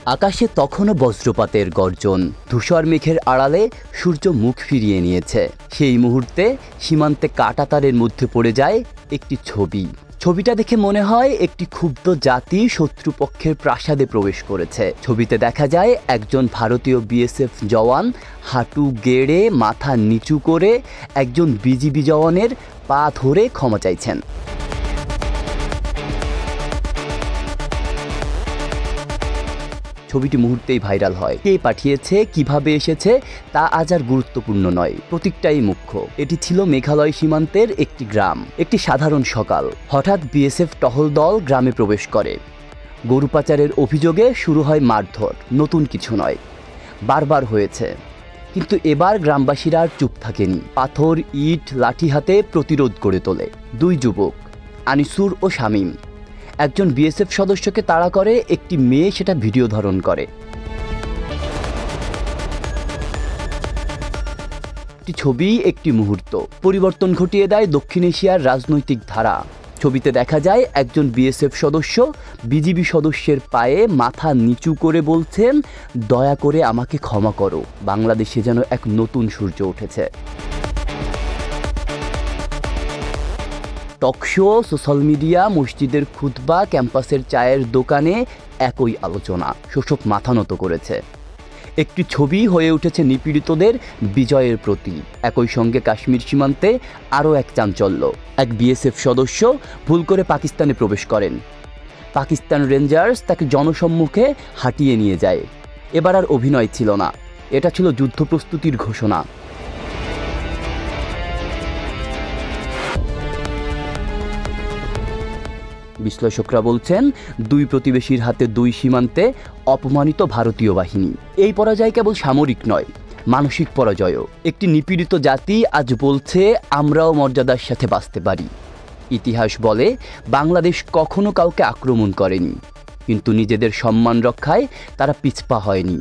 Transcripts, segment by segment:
আকাশে তখনও বজ্রপাতের গর্জন, ধূসর মেঘের আড়ালে সূর্য মুখ ফিরিয়ে নিয়েছে। সেই মুহূর্তে সীমান্তে কাঁটাতারের মধ্যে পড়ে যায় একটি ছবি। ছবিটা দেখে মনে হয় একটি ক্ষুব্ধ জাতি শত্রুপক্ষের প্রাসাদে প্রবেশ করেছে। ছবিতে দেখা যায় একজন ভারতীয় বিএসএফ জওয়ান হাঁটু গেড়ে মাথা নিচু করে একজন বিজিবি জওয়ানের পা ধরে ক্ষমা চাইছেন। ছবিটি মুহূর্তেই ভাইরাল হয়। কে পাঠিয়েছে, কিভাবে এসেছে তা আজ আর গুরুত্বপূর্ণ নয়, প্রতীকটাই মুখ্য। এটি ছিল মেঘালয় সীমান্তের একটি গ্রাম। একটি সাধারণ সকাল, হঠাৎ বিএসএফ টহল দল গ্রামে প্রবেশ করে। গরু পাচারের অভিযোগে শুরু হয় মারধর। নতুন কিছু নয়, বারবার হয়েছে, কিন্তু এবার গ্রামবাসীরা আর চুপ থাকেনি। পাথর, ইট, লাঠি হাতে প্রতিরোধ গড়ে তোলে। দুই যুবক, আনিসুর ও শামীম, একজন বিএসএফ সদস্যকে তাড়া করে, একটি মেয়ে সেটা ভিডিও ধারণ করে। একটি ছবি, একটি মুহূর্ত পরিবর্তন ঘটিয়ে দেয় দক্ষিণ এশিয়ার রাজনৈতিক ধারা। ছবিতে দেখা যায় একজন বিএসএফ সদস্য বিজিবি সদস্যের পায়ে মাথা নিচু করে বলছেন, দয়া করে আমাকে ক্ষমা করো। বাংলাদেশে যেন এক নতুন সূর্য উঠেছে। টকশো, সোশ্যাল মিডিয়া, মসজিদের খুতবা, ক্যাম্পাসের চায়ের দোকানে একই আলোচনা। শোষক মাথা নত করেছে। একটি ছবি হয়ে উঠেছে নিপীড়িতদের বিজয়ের প্রতীক। একই সঙ্গে কাশ্মীর সীমান্তে আরও এক চাঞ্চল্য। এক বিএসএফ সদস্য ভুল করে পাকিস্তানে প্রবেশ করেন। পাকিস্তান রেঞ্জার্স তাকে জনসম্মুখে হাঁটিয়ে নিয়ে যায়। এবার আর অভিনয় ছিল না, এটা ছিল যুদ্ধ প্রস্তুতির ঘোষণা। বিশ্লেষকরা বলছেন, দুই প্রতিবেশীর হাতে দুই সীমান্তে অপমানিত ভারতীয় বাহিনী। এই পরাজয় কেবল সামরিক নয়, মানসিক পরাজয়ও। একটি নিপীড়িত জাতি আজ বলছে, আমরাও মর্যাদার সাথে বাঁচতে পারি। ইতিহাস বলে, বাংলাদেশ কখনো কাউকে আক্রমণ করেনি, কিন্তু নিজেদের সম্মান রক্ষায় তারা পিছপা হয়নি।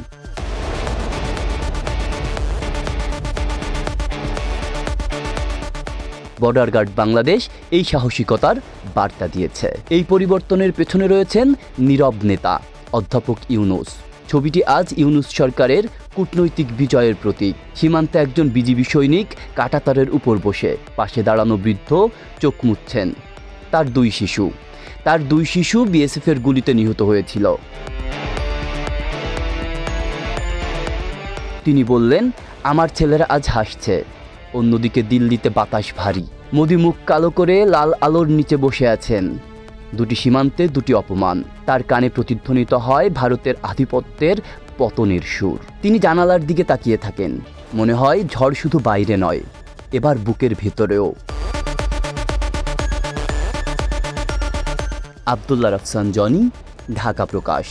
বর্ডার গার্ড বাংলাদেশ এই সাহসিকতার বার্তা দিয়েছে। এই পরিবর্তনের পেছনে রয়েছেন নীরব নেতা অধ্যাপক ইউনূস। ছবিটি আজ ইউনূস সরকারের কূটনৈতিক বিজয়ের প্রতীক। সীমান্তে একজন বিজিবি সৈনিক কাঁটাতারের উপর বসে, পাশে দাঁড়ানো বৃদ্ধ চোখ মুছছেন। তার দুই শিশু বিএসএফের গুলিতে নিহত হয়েছিল। তিনি বললেন, আমার ছেলেরা আজ হাসছে। অন্যদিকে দিল্লিতে বাতাস ভারী। মোদি মুখ কালো করে লাল আলোর নিচে বসে আছেন। দুটি সীমান্তে দুটি অপমান। তার কানে প্রতিধ্বনিত হয় ভারতের আধিপত্যের পতনের সুর। তিনি জানালার দিকে তাকিয়ে থাকেন। মনে হয় ঝড় শুধু বাইরে নয়, এবার বুকের ভেতরেও। আব্দুল্লাহ রাফসান জনি, ঢাকা প্রকাশ।